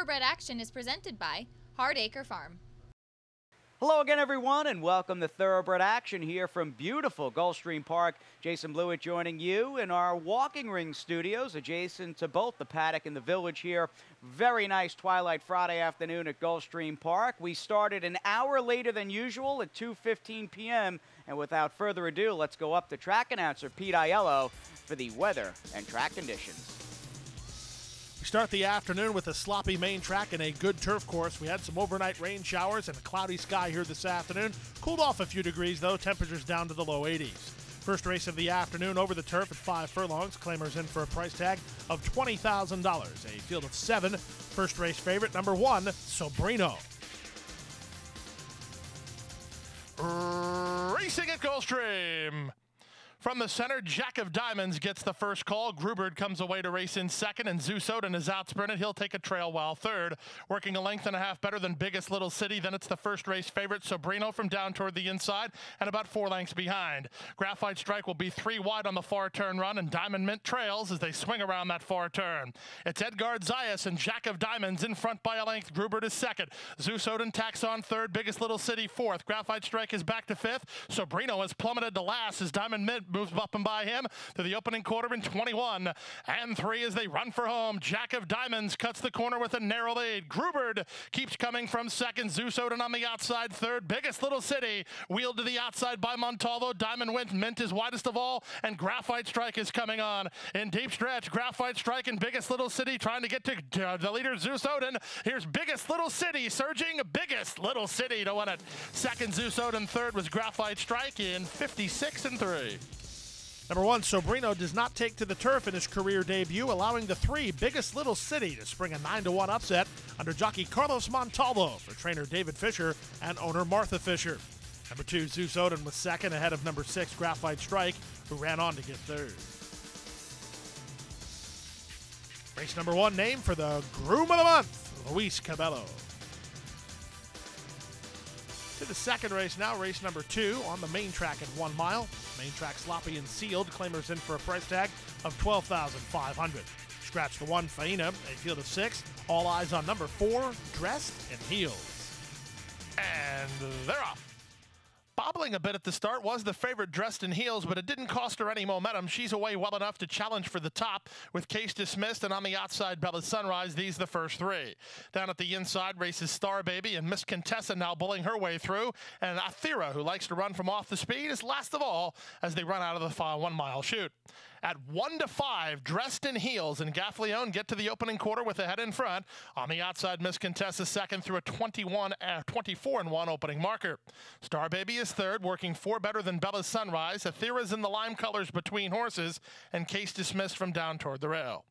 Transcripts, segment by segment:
Thoroughbred Action is presented by Hardacre Farm. Hello again, everyone, and welcome to Thoroughbred Action here from beautiful Gulfstream Park. Jason Blewett joining you in our walking ring studios adjacent to both the paddock and the village here. Very nice twilight Friday afternoon at Gulfstream Park. We started an hour later than usual at 2:15 p.m. And without further ado, let's go up to track announcer Pete Aiello for the weather and track conditions. We start the afternoon with a sloppy main track and a good turf course. We had some overnight rain showers and a cloudy sky here this afternoon. Cooled off a few degrees, though. Temperatures down to the low 80s. First race of the afternoon over the turf at 5 furlongs. Claimers in for a price tag of $20,000. A field of 7. First race favorite, number 1, Sobrino. Racing at Gulfstream. From the center, Jack of Diamonds gets the first call. Grubert comes away to race in second, and Zeus Odin is out sprinted. He'll take a trail while third. Working a length and a half better than Biggest Little City. Then it's the first race favorite, Sobrino, from down toward the inside, and about 4 lengths behind. Graphite Strike will be 3 wide on the far turn run, and Diamond Mint trails as they swing around that far turn. It's Edgard Zayas and Jack of Diamonds in front by a length. Grubert is second. Zeus Odin tacks on third. Biggest Little City fourth. Graphite Strike is back to fifth. Sobrino has plummeted to last as Diamond Mint moves up and by him to the opening quarter in 21 and 3 as they run for home. Jack of Diamonds cuts the corner with a narrow lead. Grubert keeps coming from second. Zeus Odin on the outside third. Biggest Little City wheeled to the outside by Montalvo. Diamond Mint is widest of all, and Graphite Strike is coming on in deep stretch. Graphite Strike and Biggest Little City trying to get to the leader, Zeus Odin. Here's Biggest Little City surging. Biggest Little City to win it. Second, Zeus Odin. Third was Graphite Strike in 56 and 3. Number 1, Sobrino does not take to the turf in his career debut, allowing the 3, Biggest Little City, to spring a 9-1 upset under jockey Carlos Montalvo for trainer David Fisher and owner Martha Fisher. Number 2, Zeus Odin was second ahead of number 6, Graphite Strike, who ran on to get third. Race number 1 named for the Groom of the Month, Luis Cabello. To the second race now, race number 2 on the main track at 1 mile. Main track sloppy and sealed. Claimers in for a price tag of $12,500. Scratch the 1, Faina, a field of 6. All eyes on number 4, Dressed in Heels. And they're off. Bobbling a bit at the start was the favorite, Dressed in Heels, but it didn't cost her any momentum. She's away well enough to challenge for the top with Case Dismissed, and on the outside, Bella Sunrise. These the first 3. Down at the inside races Star Baby and Miss Contessa now bulling her way through, and Athera, who likes to run from off the speed, is last of all as they run out of the 1 mile chute. At 1-5, Dressed in Heels and Gaffleone get to the opening quarter with a head in front. On the outside, Miss Contessa second through a 24-1 opening marker. Star Baby is third, working 4 better than Bella Sunrise. Athera's in the lime colors between horses, and Case Dismissed from down toward the rail.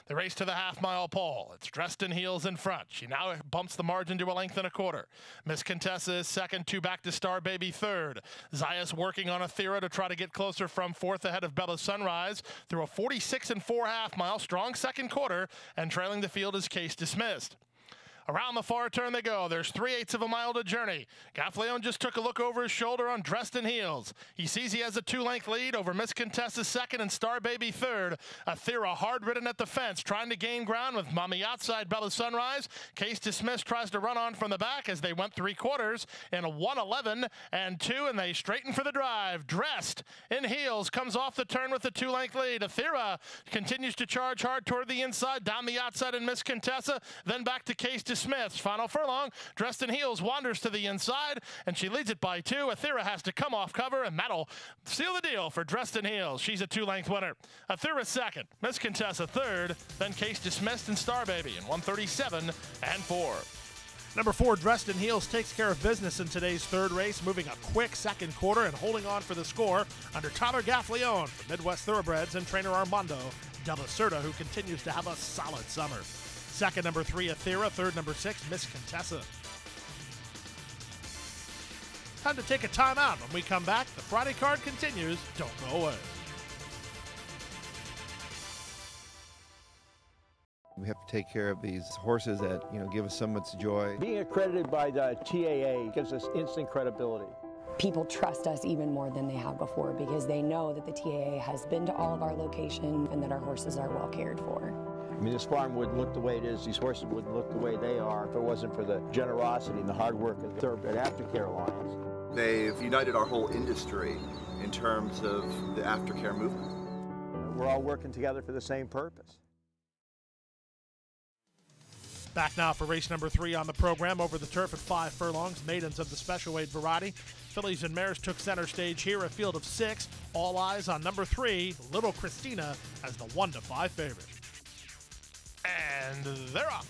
The race to the half-mile pole. It's Dressed in Heels in front. She now bumps the margin to a length and a quarter. Miss Contessa is second, 2 back to Star Baby third. Zayas working on Athera to try to get closer from fourth ahead of Bella Sunrise through a 46 4 half-mile. Strong second quarter, and trailing the field is Case Dismissed. Around the far turn they go. There's 3/8 of a mile to journey. Gaffleone just took a look over his shoulder on Dressed in Heels. He sees he has a 2-length lead over Miss Contessa second and Star Baby third. Athera hard-ridden at the fence, trying to gain ground with Mommy outside Bella Sunrise. Case Dismissed tries to run on from the back as they went 3/4 in a 1:11 and 2, and they straighten for the drive. Dressed in Heels comes off the turn with a 2-length lead. Athera continues to charge hard toward the inside, down the outside and Miss Contessa, then back to Case Dismissed. Final furlong, Dressed in Heels wanders to the inside, and she leads it by 2. Athera has to come off cover, and that'll seal the deal for Dressed in Heels. She's a 2-length winner. Athera second, Miss Contessa third, then Case Dismissed and Star Baby in 1:37 and 4. Number 4, Dressed in Heels, takes care of business in today's third race, moving a quick second quarter and holding on for the score under Tyler Gaffleone from Midwest Thoroughbreds and trainer Armando De La Cerda, who continues to have a solid summer. Second, number 3, Athera. Third, number 6, Miss Contessa. Time to take a timeout. When we come back, the Friday card continues. Don't go away. We have to take care of these horses that, give us so much joy. Being accredited by the TAA gives us instant credibility. People trust us even more than they have before because they know that the TAA has been to all of our locations and that our horses are well cared for. I mean, this farm wouldn't look the way it is, these horses wouldn't look the way they are if it wasn't for the generosity and the hard work of the Thoroughbred Aftercare Alliance. They've united our whole industry in terms of the aftercare movement. We're all working together for the same purpose. Back now for race number 3 on the program. Over the turf at 5 furlongs, maidens of the special weight variety. Fillies and mares took center stage here, a field of 6. All eyes on number 3, Little Christina, as the 1-5 favorite. And they're off.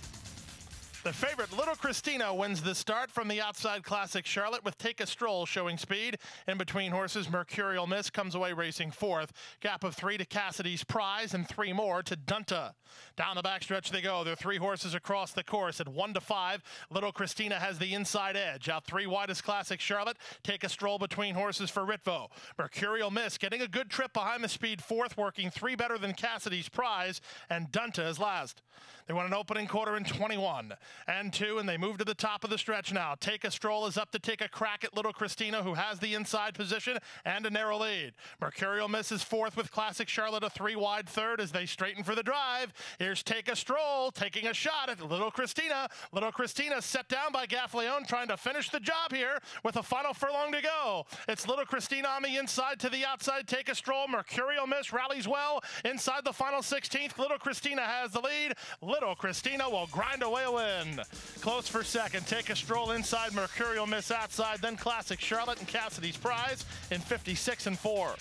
The favorite, Little Christina, wins the start from the outside Classic Charlotte with Take a Stroll showing speed. In between horses, Mercurial Miss comes away racing 4th. Gap of 3 to Cassidy's Prize and 3 more to Dunta. Down the backstretch they go. There are 3 horses across the course at 1-5. Little Christina has the inside edge. Out 3 wide is Classic Charlotte. Take a Stroll between horses for Ritvo. Mercurial Miss getting a good trip behind the speed 4th, working 3 better than Cassidy's Prize, and Dunta is last. They won an opening quarter in 21 and 2, and they move to the top of the stretch now. Take a Stroll is up to take a crack at Little Christina, who has the inside position and a narrow lead. Mercurial Miss is 4th with Classic Charlotte a 3 wide 3rd as they straighten for the drive. Here's Take a Stroll taking a shot at Little Christina. Little Christina set down by Gaffleone, trying to finish the job here with a final furlong to go. It's Little Christina on the inside to the outside. Take a Stroll. Mercurial Miss rallies well inside the final 16th. Little Christina has the lead. Little Christina will grind away a win. Close for second. Take a Stroll inside. Mercurial Miss outside. Then Classic Charlotte and Cassidy's Prize in 56 and 4.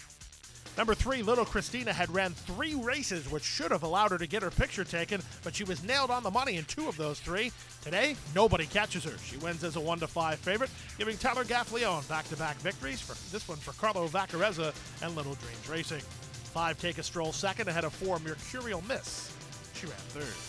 Number 3, Little Christina, had ran 3 races, which should have allowed her to get her picture taken, but she was nailed on the money in 2 of those 3. Today, nobody catches her. She wins as a 1-5 favorite, giving Tyler Gaffleone back-to-back victories. For this one for Carlo Vaccarezza and Little Dreams Racing. 5, Take a Stroll second, ahead of 4, Mercurial Miss. She ran 3rd.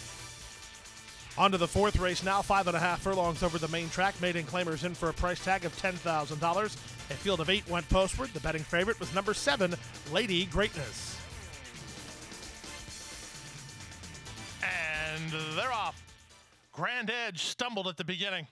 On to the 4th race now, 5.5 furlongs over the main track. Maiden claimers in for a price tag of $10,000. A field of 8 went postward. The betting favorite was number 7, Lady Greatness. And they're off. Grand Edge stumbled at the beginning.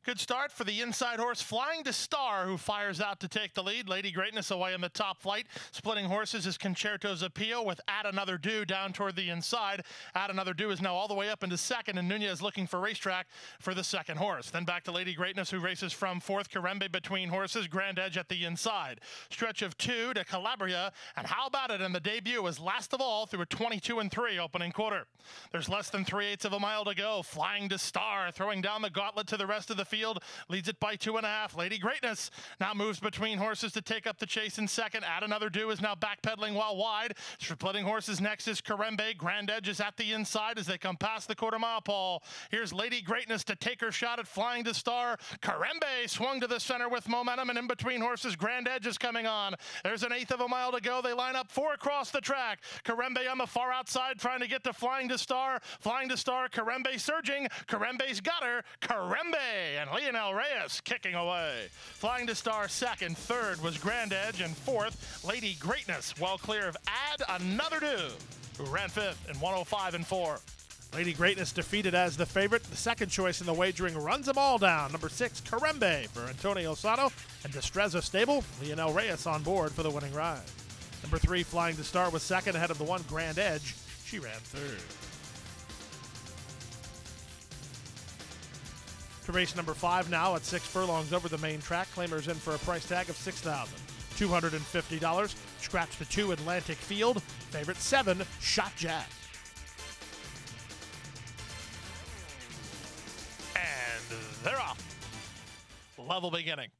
Good start for the inside horse, Flying to Star, who fires out to take the lead. Lady Greatness away in the top flight. Splitting horses is Concerto's Appeal with Add Another Do down toward the inside. Add Another Do is now all the way up into second, and Nunez looking for racetrack for the second horse. Then back to Lady Greatness, who races from 4th. Karembe between horses. Grand Edge at the inside. Stretch of 2 to Calabria, and how about it? And the debut was last of all through a 22 and 3 opening quarter. There's less than 3/8 of a mile to go. Flying to Star, throwing down the gauntlet to the rest of the field. Leads it by 2.5. Lady Greatness now moves between horses to take up the chase in second. Add Another Do is now backpedaling while wide. Splitting horses next is Karembe. Grand Edge is at the inside as they come past the quarter-mile pole. Here's Lady Greatness to take her shot at Flying to Star. Karembe swung to the center with momentum, and in between horses, Grand Edge is coming on. There's an 1/8 of a mile to go. They line up 4 across the track. Karembe on the far outside trying to get to Flying to Star. Flying to Star, Karembe surging. Karembe's got her. Karembe and Lionel Reyes kicking away. Flying to Star second. 3rd was Grand Edge, and 4th, Lady Greatness, well clear of Add Another Do, who ran 5th in 1:05 and 4. Lady Greatness defeated as the favorite. The second choice in the wagering runs them all down. Number 6, Karembe for Antonio Sato, and Destreza stable. Lionel Reyes on board for the winning ride. Number 3, Flying to Star, was second ahead of the 1, Grand Edge. She ran 3rd. To race number 5 now at 6 furlongs over the main track. Claimers in for a price tag of $6,250. Scratch the 2, Atlantic Field. Favorite 7, Shot Jack. And they're off. Level beginning.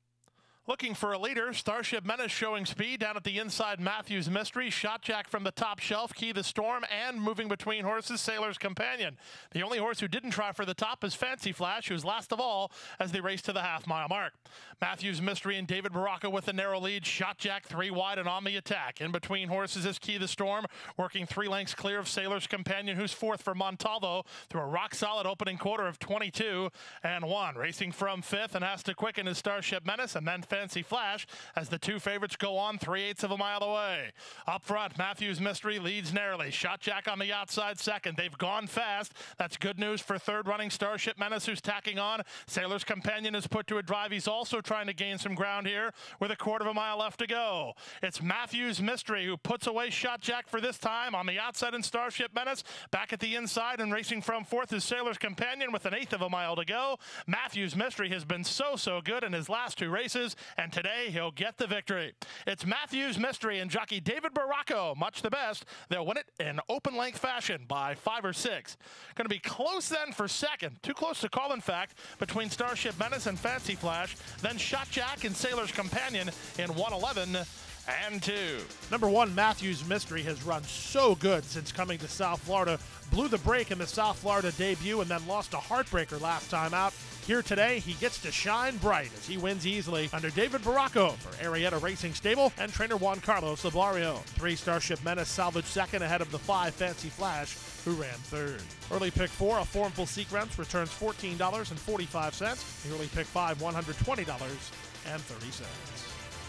Looking for a leader, Starship Menace showing speed down at the inside. Matthews Mystery, Shot Jack from the top shelf, Key the Storm, and moving between horses, Sailor's Companion. The only horse who didn't try for the top is Fancy Flash, who's last of all as they race to the half-mile mark. Matthews Mystery and David Baraka with a narrow lead. Shot Jack 3 wide and on the attack. In between horses is Key the Storm, working 3 lengths clear of Sailor's Companion, who's 4th for Montalvo through a rock-solid opening quarter of 22 and 1. Racing from 5th and has to quicken is Starship Menace, and then Fancy Flash as the two favorites go on 3/8 of a mile away. Up front, Matthews Mystery leads narrowly. Shot Jack on the outside second. They've gone fast. That's good news for third running Starship Menace, who's tacking on. Sailor's Companion is put to a drive. He's also trying to gain some ground here with 1/4 of a mile left to go. It's Matthews Mystery who puts away Shot Jack for this time on the outside in Starship Menace. Back at the inside and racing from fourth is Sailor's Companion with 1/8 of a mile to go. Matthews Mystery has been so good in his last 2 races, and today he'll get the victory. It's Matthews Mystery and jockey David Baracco, much the best. They'll win it in open length fashion by 5 or 6. Going to be close then for second. Too close to call, in fact, between Starship Menace and Fancy Flash. Then Shot Jack and Sailor's Companion in 1:11 and 2. Number 1, Matthews Mystery, has run so good since coming to South Florida. Blew the break in the South Florida debut and then lost a heartbreaker last time out. Here today, he gets to shine bright as he wins easily under David Baracco for Arietta Racing Stable and trainer Juan Carlos Lablario. 3 Starship Menace salvaged second ahead of the 5 Fancy Flash, who ran third. Early pick 4, a formful sequence, returns $14.45. The early pick 5, $120.30.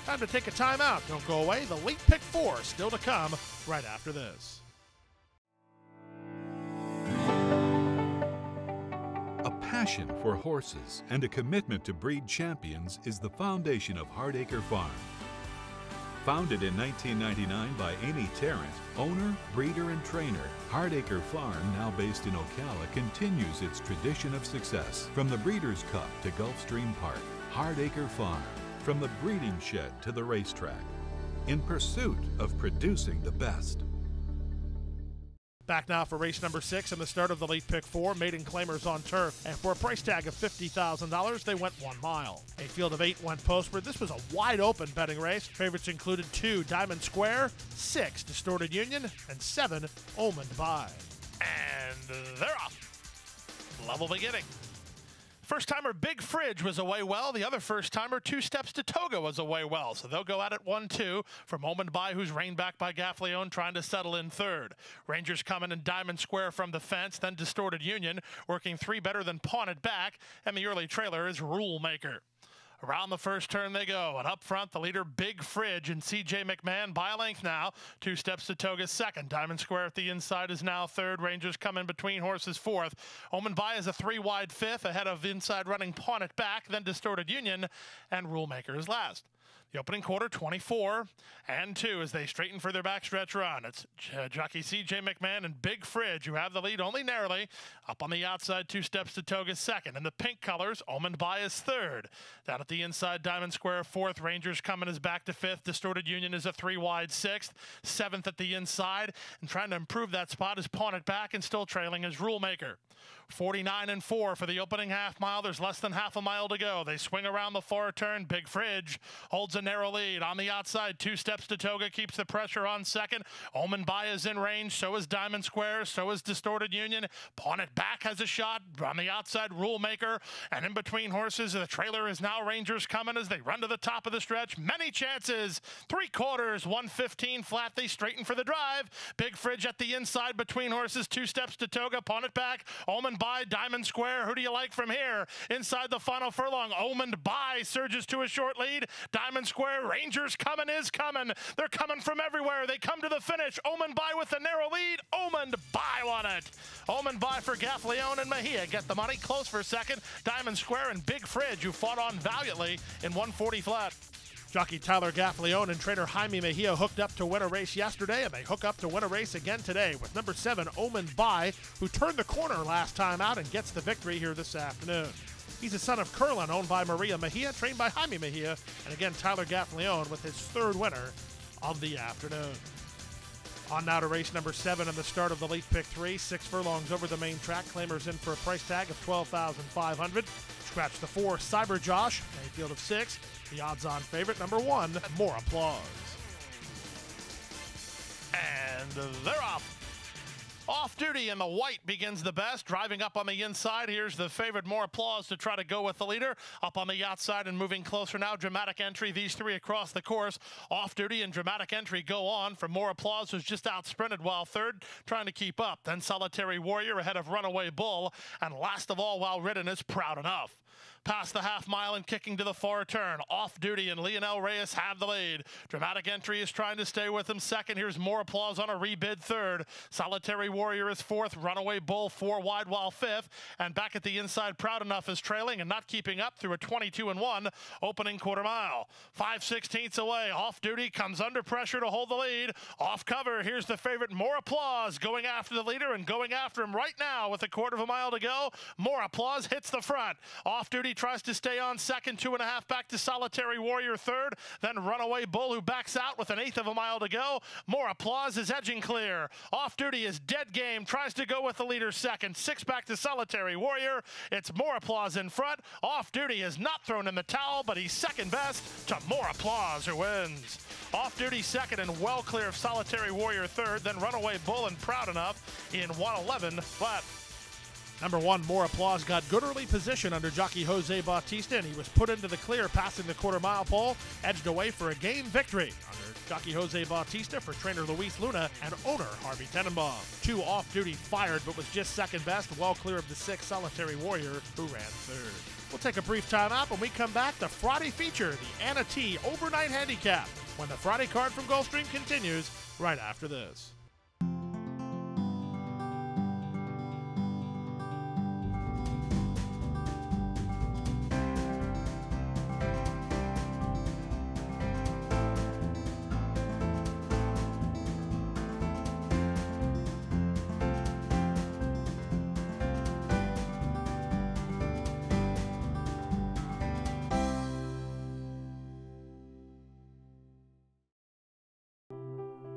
Time to take a timeout. Don't go away. The late pick 4 still to come right after this. A passion for horses and a commitment to breed champions is the foundation of Hardacre Farm. Founded in 1999 by Amy Tarrant, owner, breeder, and trainer, Hardacre Farm, now based in Ocala, continues its tradition of success. From the Breeders' Cup to Gulfstream Park, Hardacre Farm, from the breeding shed to the racetrack, in pursuit of producing the best. Back now for race number 6 and the start of the late pick 4. Maiden claimers on turf, and for a price tag of $50,000, they went 1 mile. A field of 8 went postward. This was a wide open betting race. Favorites included 2 Diamond Square, 6 Distorted Union, and 7 Almond Buy. And they're off. Level beginning. First-timer Big Fridge was away well. The other first-timer, 2 Steps to Toga, was away well. So they'll go at it 1-2 from Almond Buy, who's reined back by Gaffleone, trying to settle in third. Rangers coming in Diamond Square from the fence, then Distorted Union, working 3 better than Pawn It Back, and the early trailer is Rule Maker. Around the first turn they go, and up front, the leader, Big Fridge, and C.J. McMahon by a length now. 2 Steps to Toga's second. Diamond Square at the inside is now third. Rangers come in between horses fourth. Almond Buy is a 3-wide fifth, ahead of inside running Pawn It Back, then Distorted Union, and Rule Maker is last. The opening quarter, 24 and 2 as they straighten for their backstretch run. It's jockey C.J. McMahon and Big Fridge who have the lead only narrowly. Up on the outside, 2 Steps to Toga's second. In the pink colors, Almond Buy is third. Down at the inside, Diamond Square fourth. Rangers coming is back to fifth. Distorted Union is a 3-wide sixth. Seventh at the inside. And trying to improve that spot is Pawn It Back, and still trailing is Rule Maker. 49 and 4 for the opening half mile. There's less than half a mile to go. They swing around the far turn. Big Fridge holds a narrow lead. On the outside, 2 Steps to Toga keeps the pressure on second. Almond Buy is in range. So is Diamond Square. So is Distorted Union. Pawn It Back has a shot. On the outside, Rule Maker. And in between horses, the trailer is now Rangers coming as they run to the top of the stretch. Many chances. 3/4, 115 flat. They straighten for the drive. Big Fridge at the inside between horses. 2 Steps to Toga. Pawn It Back. Almond Buy, Diamond Square. Who do you like from here? Inside the final furlong, Almond Buy surges to a short lead. Diamond Square, Rangers coming is coming. They're coming from everywhere. They come to the finish. Almond Buy with a narrow lead. Almond Buy won it. Almond Buy for Gaffleone and Mejia get the money. Close for second. Diamond Square and Big Fridge, who fought on valiantly in 140 flat. Jockey Tyler Gaffleone and trainer Jaime Mejia hooked up to win a race yesterday, and they hook up to win a race again today with number 7, Almond Buy, who turned the corner last time out and gets the victory here this afternoon. He's a son of Curlin, owned by Maria Mejia, trained by Jaime Mejia, and again Tyler Gaffleone with his 3rd winner of the afternoon. On now to race number 7 and the start of the late pick 3. 6 furlongs over the main track. Claimers in for a price tag of $12,500. Scratch the 4, Cyber Josh, a field of 6. The odds-on favorite, number 1, More Applause. And they're off. Off duty in the white begins the best. Driving up on the inside, here's the favorite, More Applause, to try to go with the leader. Up on the outside and moving closer now, Dramatic Entry. These 3 across the course. Off duty and Dramatic Entry go on from More Applause, who's just out sprinted, while third trying to keep up. Then Solitary Warrior ahead of Runaway Bull. And last of all, While Ridden is Proud Enough. Past the half mile and kicking to the far turn. Off Duty and Lionel Reyes have the lead. Dramatic Entry is trying to stay with him second. Here's More Applause on a rebid third. Solitary Warrior is fourth. Runaway Bull 4 wide while fifth. And back at the inside, Proud Enough is trailing and not keeping up through a 22-1 opening quarter mile. 5/16 away. Off Duty comes under pressure to hold the lead. Off cover, here's the favorite More Applause going after the leader and going after him right now with a quarter of a mile to go. More Applause hits the front. Off Duty tries to stay on second, 2.5 back to Solitary Warrior third, then Runaway Bull who backs out with an eighth of a mile to go. More Applause is edging clear. Off Duty is dead game, tries to go with the leader second, 6 back to Solitary Warrior. It's More Applause in front. Off Duty has not thrown in the towel, but he's second best to More Applause who wins. Off Duty second and well clear of Solitary Warrior third, then Runaway Bull and Proud Enough in 1:11 flat. Number 1, More Applause, got good early position under jockey Jose Bautista, and he was put into the clear passing the quarter-mile pole, edged away for a game victory under jockey Jose Bautista for trainer Luis Luna and owner Harvey Tenenbaum. 2, Off Duty fired, but was just second best, well clear of the 6 Solitary Warrior, who ran third. We'll take a brief time out. When we come back, the Friday feature, the Anna T Overnight Handicap, when the Friday card from Gulfstream continues right after this.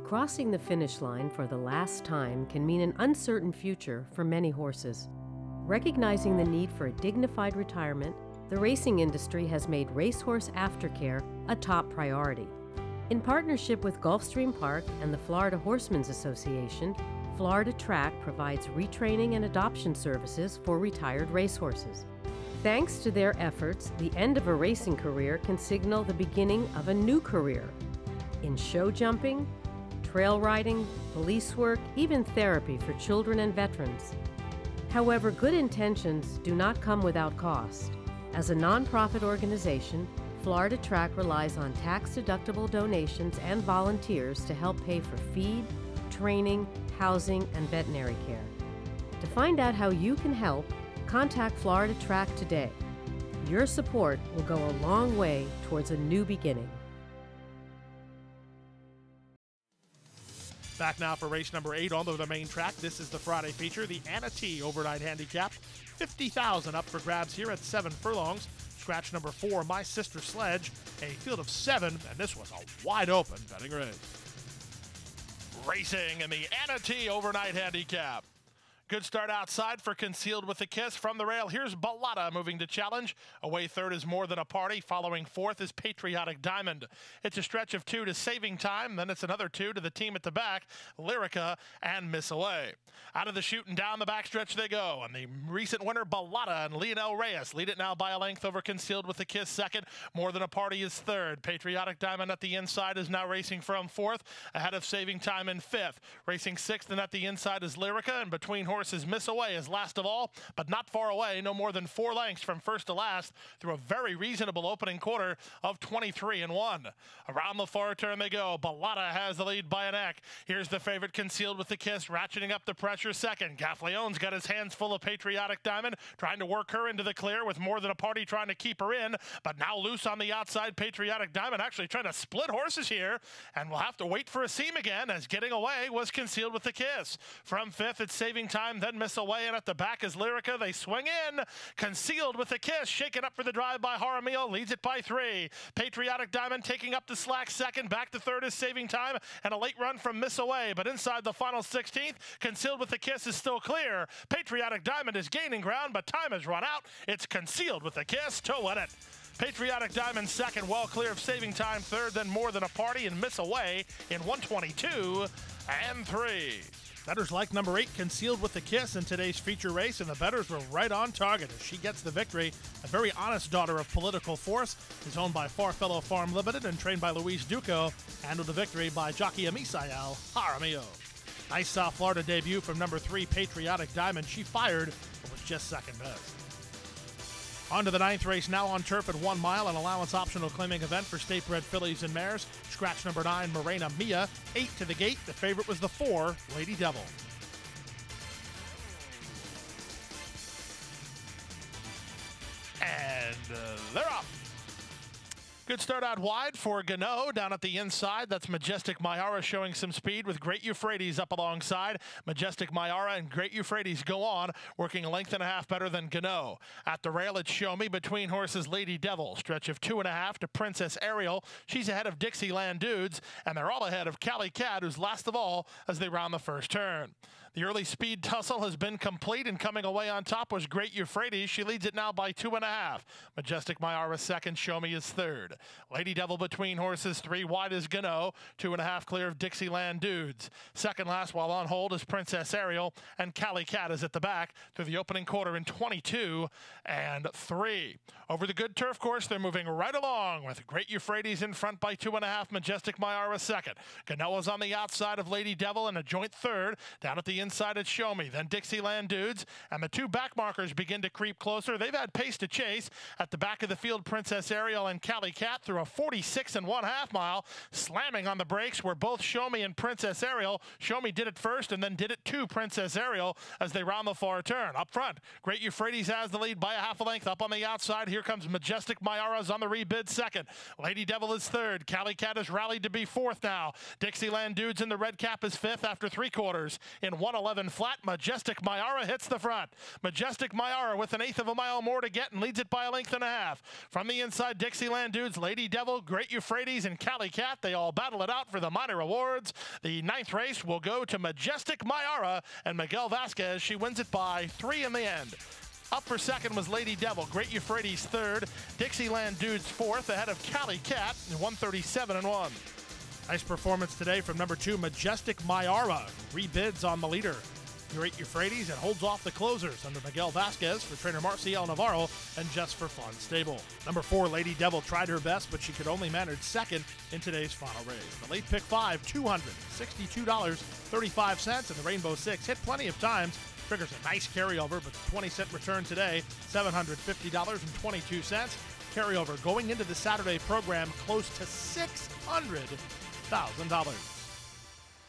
Crossing the finish line for the last time can mean an uncertain future for many horses. Recognizing the need for a dignified retirement, the racing industry has made Racehorse Aftercare a top priority. In partnership with Gulfstream Park and the Florida Horsemen's Association, Florida Track provides retraining and adoption services for retired racehorses. Thanks to their efforts, the end of a racing career can signal the beginning of a new career. In show jumping, trail riding, police work, even therapy for children and veterans. However, good intentions do not come without cost. As a nonprofit organization, Florida Track relies on tax-deductible donations and volunteers to help pay for feed, training, housing, and veterinary care. To find out how you can help, contact Florida Track today. Your support will go a long way towards a new beginning. Back now for race number 8 on the main track. This is the Friday feature, the Anna T Overnight Handicap. 50,000 up for grabs here at 7 furlongs. Scratch number 4, My Sister Sledge. A field of 7, and this was a wide open betting race. Racing in the Anna T Overnight Handicap. Good start outside for Concealed with a Kiss. From the rail, here's Ballotta moving to challenge. Away third is More Than a Party. Following fourth is Patriotic Diamond. It's a stretch of 2 to Saving Time. Then it's another 2 to the team at the back, Lyrica and Miss Away. Out of the chute and down the backstretch they go. And the recent winner, Ballotta and Lionel Reyes, lead it now by a length over Concealed with a Kiss second. More Than a Party is third. Patriotic Diamond at the inside is now racing from fourth, ahead of Saving Time in fifth. Racing sixth and at the inside is Lyrica, and between horses Miss Away is last of all, but not far away, no more than 4 lengths from first to last through a very reasonable opening quarter of 23-1. Around the far turn they go. Ballotta has the lead by a neck. Here's the favorite Concealed with a Kiss, ratcheting up the pressure second. Gaffleon's got his hands full of Patriotic Diamond, trying to work her into the clear with More Than a Party trying to keep her in, but now loose on the outside. Patriotic Diamond actually trying to split horses here, and we'll have to wait for a seam again, as getting away was Concealed with a Kiss. From fifth, it's Saving Time, then Miss Away, and at the back is Lyrica. They swing in. Concealed with a Kiss, shaken up for the drive by Jaramillo, leads it by 3. Patriotic Diamond taking up the slack second. Back to third is Saving Time, and a late run from Miss Away, but inside the final 16th, Concealed with a Kiss is still clear. Patriotic Diamond is gaining ground, but time has run out. It's Concealed with a Kiss to win it. Patriotic Diamond second, well clear of Saving Time third, then More Than a Party and Miss Away in 122-3. Bettors like number 8, Concealed with a Kiss, in today's feature race, and the bettors were right on target as she gets the victory. A very honest daughter of Political Force is owned by Farfellow Farm Limited and trained by Luis Duco, and with the victory by jockey Amisael Jaramillo. Nice South Florida debut from number 3, Patriotic Diamond. She fired, but was just second best. On to the 9th race now on turf at 1 mile, an allowance optional claiming event for state-bred fillies and mares. Scratch number 9, Morena Mia. 8 to the gate. The favorite was the 4, Lady Devil. And they're up. Good start out wide for Gano. Down at the inside, that's Majestic Mayara showing some speed with Great Euphrates up alongside. Majestic Mayara and Great Euphrates go on, working a length and a half better than Gano. At the rail, it's Show Me between horses Lady Devil. Stretch of 2.5 to Princess Ariel. She's ahead of Dixieland Dudes, and they're all ahead of Cali Cat, who's last of all as they round the first turn. The early speed tussle has been complete, and coming away on top was Great Euphrates. She leads it now by 2.5. Majestic Mayara second, Show Me is third. Lady Devil between horses, 3 wide is Gano, 2.5 clear of Dixieland Dudes. Second last while on hold is Princess Ariel, and Cali Cat is at the back through the opening quarter in 22 and 3. Over the good turf course, they're moving right along with Great Euphrates in front by 2.5, Majestic Mayara second. Gano is on the outside of Lady Devil in a joint third. Down at the inside at Show Me, then Dixieland Dudes, and the 2 back markers begin to creep closer. They've had pace to chase. At the back of the field, Princess Ariel and Cali Cat through a 46 1/2 mile. Slamming on the brakes were both Show Me and Princess Ariel. Show Me did it first and then did it to Princess Ariel as they round the far turn. Up front, Great Euphrates has the lead by a half a length. Up on the outside, here comes Majestic Mayara's on the rebid second. Lady Devil is third. Cali Cat has rallied to be fourth now. Dixieland Dudes in the red cap is fifth after 3/4. In 1:11 flat, Majestic Mayara hits the front. Majestic Mayara with 1/8 of a mile more to get and leads it by a length and a half. From the inside, Dixieland Dudes, Lady Devil, Great Euphrates, and Cali Cat, they all battle it out for the minor awards. The 9th race will go to Majestic Mayara and Miguel Vasquez. She wins it by 3 in the end. Up for second was Lady Devil, Great Euphrates third, Dixieland Dudes fourth, ahead of Cali Cat in 137 1. Nice performance today from number 2, Majestic Mayara. Rebids on the leader. Great Euphrates and holds off the closers under Miguel Vasquez for trainer Marcial Navarro and Just for Fun stable. Number 4, Lady Devil tried her best, but she could only manage second in today's final race. The late pick 5, $262.35, and the Rainbow 6 hit plenty of times. Triggers a nice carryover, but 20-cent return today, $750.22. Carryover going into the Saturday program close to $600,000.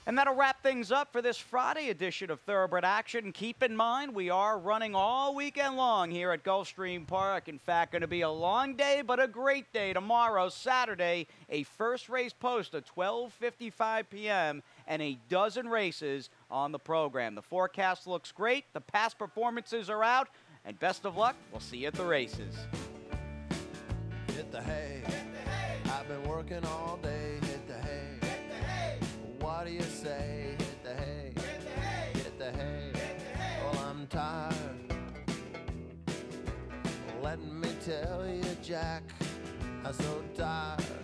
And that'll wrap things up for this Friday edition of Thoroughbred Action. Keep in mind, we are running all weekend long here at Gulfstream Park. In fact, going to be a long day, but a great day tomorrow, Saturday. A first race post at 12:55 p.m. and a dozen races on the program. The forecast looks great. The past performances are out. And best of luck. We'll see you at the races. Hit the hay. I've been working all day. Hit the hay. What do you say? Hit the hay. Hit the hay. Hit the hay. Well, I'm tired. Let me tell you, Jack, I'm so tired.